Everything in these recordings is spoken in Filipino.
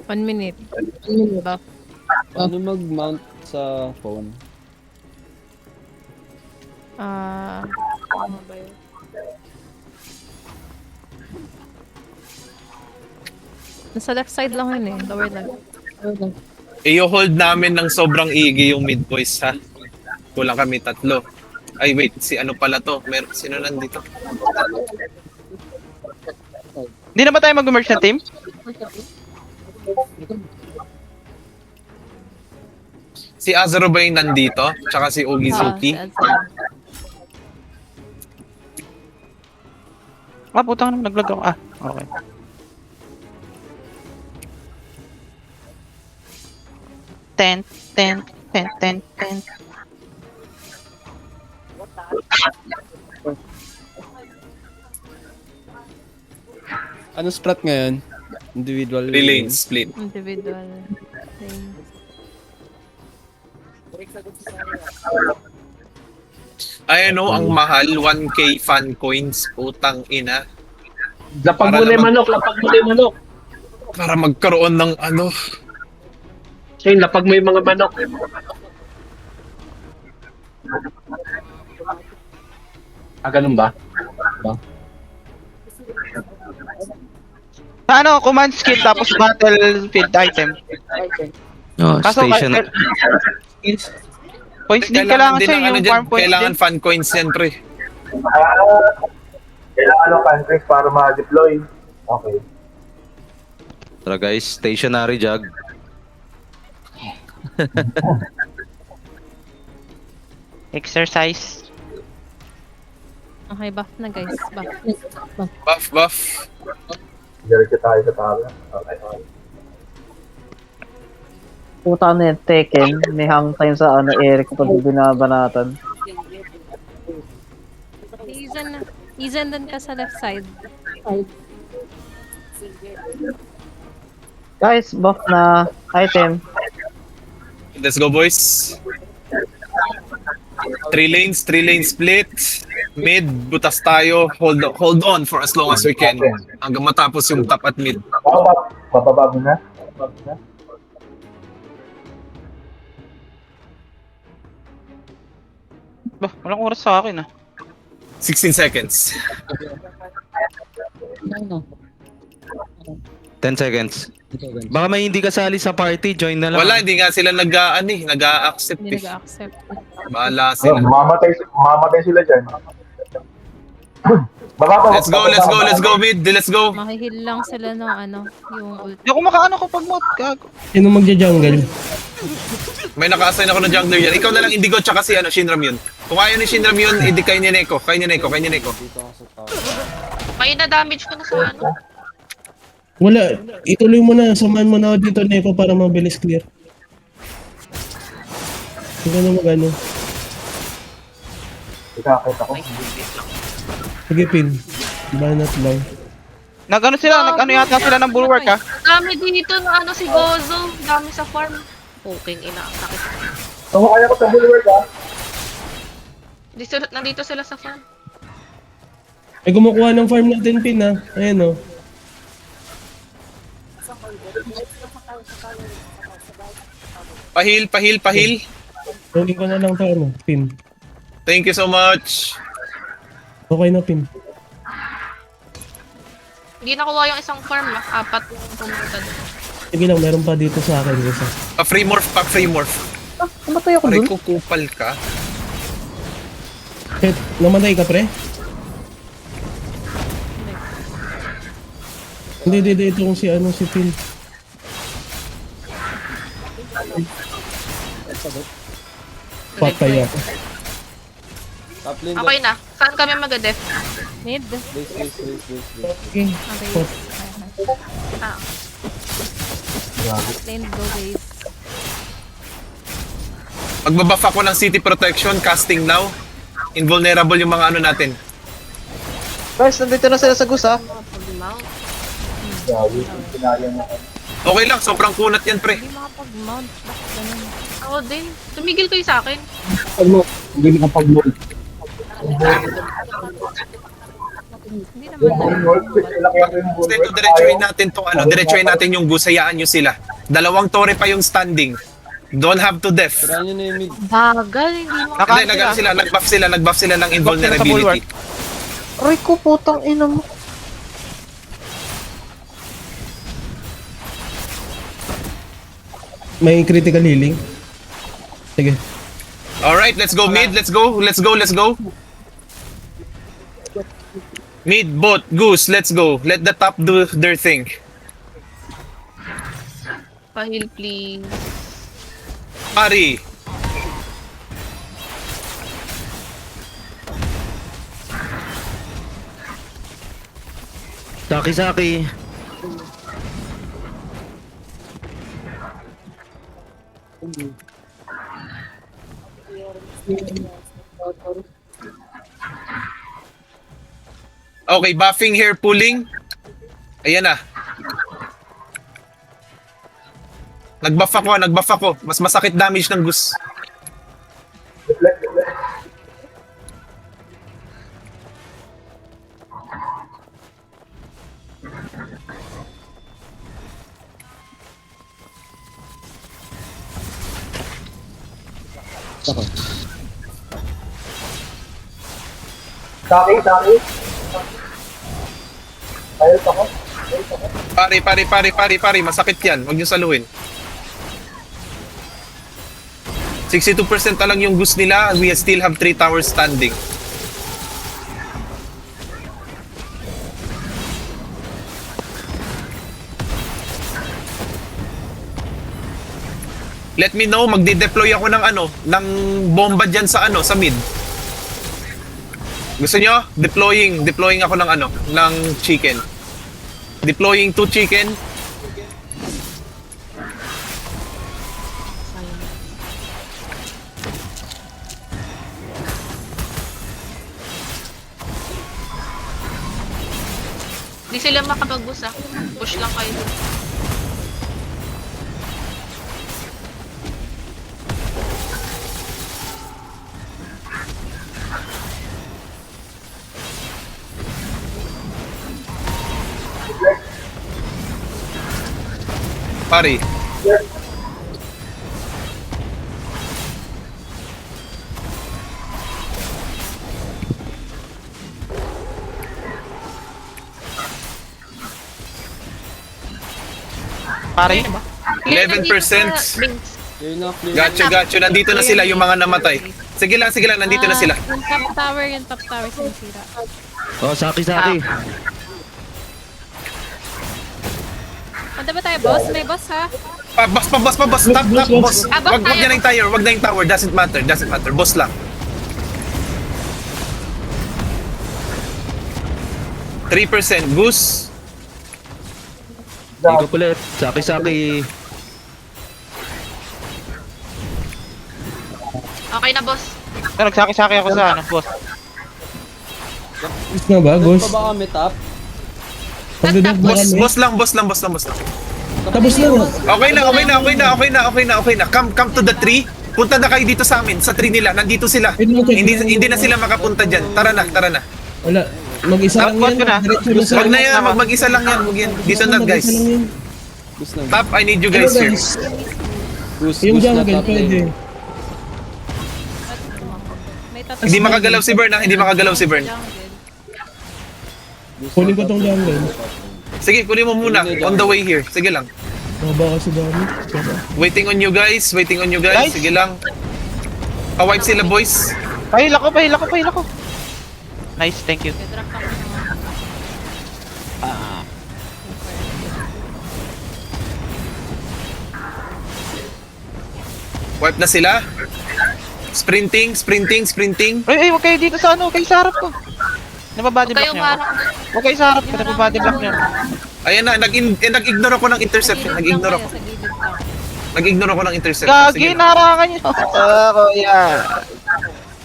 1 minute. Buff. Ano mag-mount sa phone? Ano ba yun? Nasa left side lang yun eh. Lower left. I-hold namin ng sobrang igi yung mid boys ha. Kulang kami 3. Ay wait, si ano pala to? Sino nandito? Hindi na ba tayo mag-merge na team? Si Azaro ba yung nandito? Tsaka si Ogizuki? Putang naman, naglag ako. Okay. Ten. Ano sprat ngayon? Individual 3 lanes split. Individual thing. Ay ano, ang mahal, 1k fan coins, putang ina. Lapag mo na yung manok, lapag mo na yung manok. Para magkaroon ng ano. Shane, lapag mo yung mga manok. Ganun ba? Ano, command skill tapos battlefield item. Oh, Kaso, station. Points din kailangan siya, ng yung dyan, farm points kailangan din. fan coins yan pre. Kailangan ng countries para ma-deploy. Okay. Tara guys, stationary jug. Exercise. Okay, buff na guys. Buff. Diretso tayo sa tala. Okay. Puta na yung Tekken, may hang time sa Eric pag binabanatan. Izan din ka sa left side. Guys, buff na item. Let's go boys. 3 lanes split. Mid, butas tayo. Hold on for as long as we can. Hanggang matapos yung top at mid. Bababa mo na. Bah, walang oras sa akin 16 seconds. 10 seconds. Baka may hindi kasali sa party, join na lang. Wala, hindi nga sila nag-a-accept Hindi eh. nag-accept. Bahala sila. Mamamatay sila dyan. Let's go mid, let's go. Makihil lang sila ng yung ult. Hindi ako makaano kapag mod. Gago. Sino magja-jungle? May naka-assign ako ng jungler yan. Ikaw na lang Indigo tsaka si Shinram yun. Kung ayaw ni Shinram yun, hindi kayo ni Neko. Kayo ni Neko. May na-damage ko na sa Wala. Ituloy mo na. Samahan mo na ako dito, Neko, para mabilis clear. Sige na mag-ano. Ikakita ko. Sige, pin. Banat lang. Nag-ano sila, nag-ano yata sila ng bulwark Dami dito na si Gozo. Dami sa farm. Okay, sakit. Kaya ko sa bulwark Nandito sila sa farm. Ay, kumukuha ng farm natin, pin Ayan o. Pahil. Tuloy ko na lang to, pin. Thank you so much. Okay na, pin. Hindi nakuha yung isang farm 4 yung pumunta doon. Sige lang, meron pa dito sa akin. Isa. Pa-free morph. Namatay ako Aray, dun. kukupal ka. Shit, namatay ka, pre? Hindi, ito kung si Phil. Patay ako. Top lane Okay na. Saan kami mag-def? Mid. Okay. Okay. Pot. Lane go guys. Magbabuff ako ng city protection, casting now. Invulnerable yung mga natin. Guys, nandito na sila sa gusa. Pag-mount. Okay lang, sobrang kunat yan pre. Hindi makapag-mount. Bakit ganun? Ako din. Tumigil kayo sa akin. Hindi nakapag-move. Hindi naman na. Ito, diretsuhin natin to ano, diretsuhin natin yung Gus, hayaan nyo sila. Dalawang tore pa yung standing. Don't have to def. Bagal, hindi mo. Hindi, nag-buff sila ng invulnerability. Aray ko, putang ina mo. May critical healing. Sige. Alright, let's go mid, let's go. Mid, bot, Goose, let's go. Let the top do their thing. Pahil, please. Pari. Saki-saki. Okay, buffing here, pulling. Ayan na. Nag-buff ako. Mas masakit damage ng Gus. Saki. Ayos ako. Pari. Masakit yan. Huwag niyo saluhin. 62% na lang yung Gus nila. We still have 3 towers standing. Let me know, magde-deploy ako ng ng bomba diyan sa sa mid. Gusto nyo? Deploying ako ng ng chicken. Deploying 2 chicken. Di sila makapag-bus ah. Push lang kayo. Pari. Pare. 11%. Gotcha. Nandito na sila yung mga namatay. Sige lang, nandito na sila. Yung top tower sinisira. Oh, saki-saki. Punta ba tayo, boss? May boss, ha? Boss. Top, boss. Abang Wag tayo. na yung tower. Doesn't matter. Boss lang. 3% Goose. Ikot ulit. Saki-saki. Okay na, boss. Nagsaki-saki ako sa boss. Is na ba, Gus? Pagdadag ba kami? Boss lang. Tapos na. Okay na. Come to the tree. Punta na kayo dito sa amin, sa tree nila. Nandito sila. Okay. Hindi na sila makapunta diyan. Tara na. Wala. Mag-isa lang Tapos yan. ko na. Diretso na sa Wag na yan, mag-isa lang yan. Wag yan. Dito na, guys. Mag-isa lang yan. Top, I need you Hello, guys here. guys. Yung jungle, pwede. May top Hindi makagalaw si Bern, ha? Hindi makagalaw si Bern. jungle. Kunin ko tong jungle. Sige, kunin mo muna. On the way here. Sige lang. Baka si Dami. Waiting on you guys. Guys? Sige lang. Pa-wipe sila, boys. Pahil ako. Nice, thank you. Drop ako ng Wipe na sila. Sprinting. Ay, huwag kayo dito sa kayo sa harap ko. Nababody block Kayong niyo ako. harap. Huwag kayo sa harap ko, nababody block niyo. Ayan na, nag-ignore ako ng interception. Nag-ignore ako. Sa gilid lang. Nag-ignore ako ng interception. Gagi, Sige lang. naharangan niyo. Ako, yeah.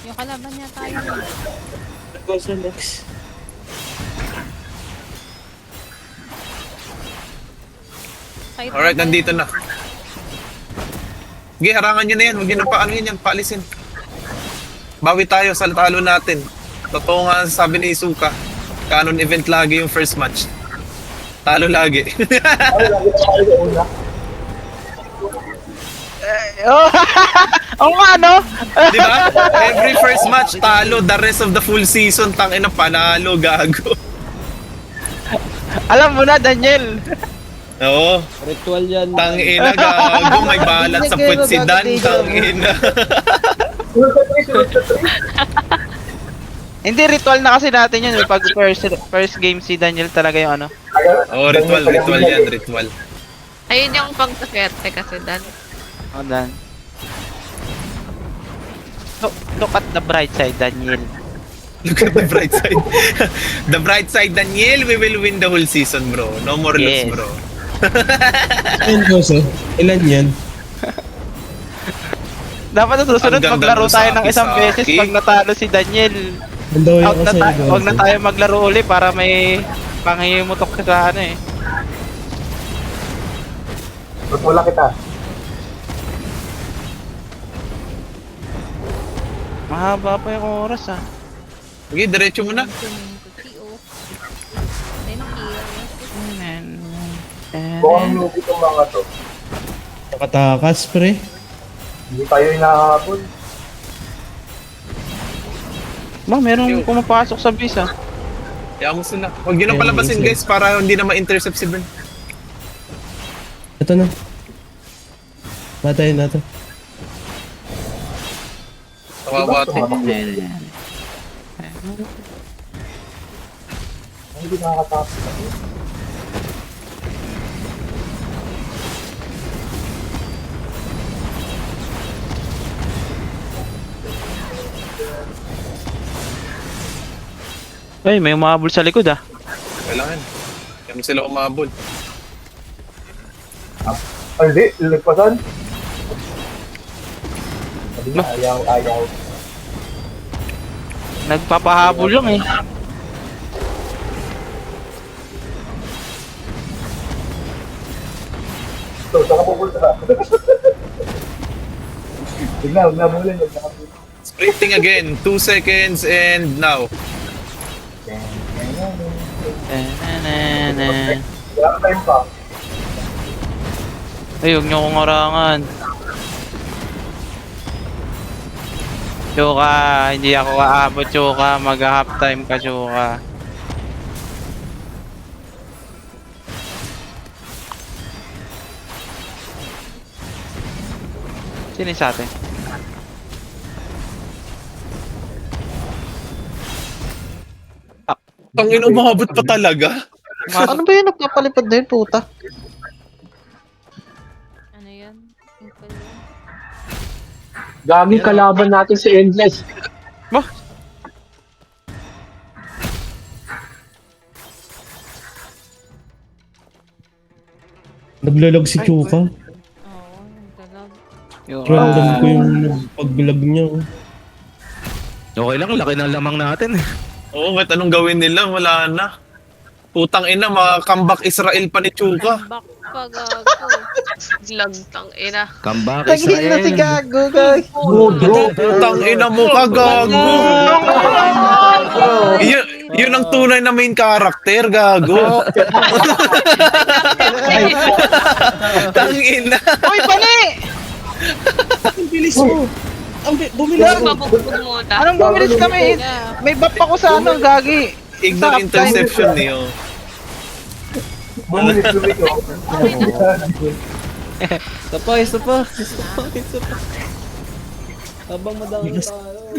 Yung kalaban niya tayo. Go sa next. Side Alright, na tayo. nandito na. Sige, harangan nyo na yan. Huwag nyo na paano yan, paalisin. Bawi tayo sa talo natin. Totoo nga ang sabi ni Isuka. Canon event lagi yung first match. Talo lagi. Ay, lagi na tayo sa una. Oh, oo nga, no? Di ba? Every first match, talo. The rest of the full season, tangina, panalo, gago. Alam mo na, Daniel. Oo. Ritual yan. Tangina, gago. May balat sa puwet si Dan. Tangina. Sunod sa 3, sunod sa 3. Hindi, ritual na kasi natin yun. Pag first game si Daniel talaga yung ano. Oo, ritual yan, ritual. Ayun yung pang-swerte kasi, Dan. Oh, Dan. Look at the bright side, Daniel. Look at the bright side. The bright side, Daniel, we will win the whole season, bro. No more Yes. lose, bro. Ayun, Jose. Ilan yan? Dapat sa susunod Ang ganda maglaro ng tayo ng isang Saki-Saki. beses pag natalo si Daniel. Ang daw Out yung na kasi, Huwag na tayo maglaro uli para may panghimutok sa ano eh. Tutula kita. Mahaba pa yung oras ah. Sige, diretso mo na. Mukhang nubi itong mga to. Nakatakas, pre. Hindi tayo hinahabol. Merong pumapasok sa base ah. Kaya mo sila. Huwag yun na palabasin, guys, para hindi na ma-intercept si Ben. Ito na. Matayin na to. Kawawate. Hindi nakakatapos. Ay, may umahabol sa likod ah. Kailangan. Kaya mo sila umabol. Ay, hindi. Lagpasan. Sabi niya, ayaw. Nagpapahabol lang eh. So, saan ka pupunta? Huwag na mulin. Sprinting again. 2 seconds and now. Wala ka time pa. Ay, huwag niyo akong orangan. Chuka, hindi ako kaabot, Chuka. Mag-half time ka, Chuka. Sino yung sa atin? Tangin, umabot pa talaga. Ano ba yun? Nagpapalipad na yun, puta. Ano yan? Gagi kalaban natin si Endless. Naglalag si Chuka. Oo, nagdalag. Random ko yung pagbilag niya. Oh. Okay lang, laki ng lamang natin. Oo, kahit anong gawin nila, wala na. Putang ina, mga-comeback Israel pa ni Chuka. Back pa, gago. Lagtang ina. Comeback Tagil na si Israel. Gago, guys. Putang ina mo ka, gago. Yun ang tunay na main character, gago. Tangina. Uy, bali! Ang bilis mo! Bumilis mo! Mabubog muna. Anong bumilis kami? May bap ako sa ano, Gagi. Ignore interception niyo. Bumulis lumiko. Isa pa. Habang madami tayo.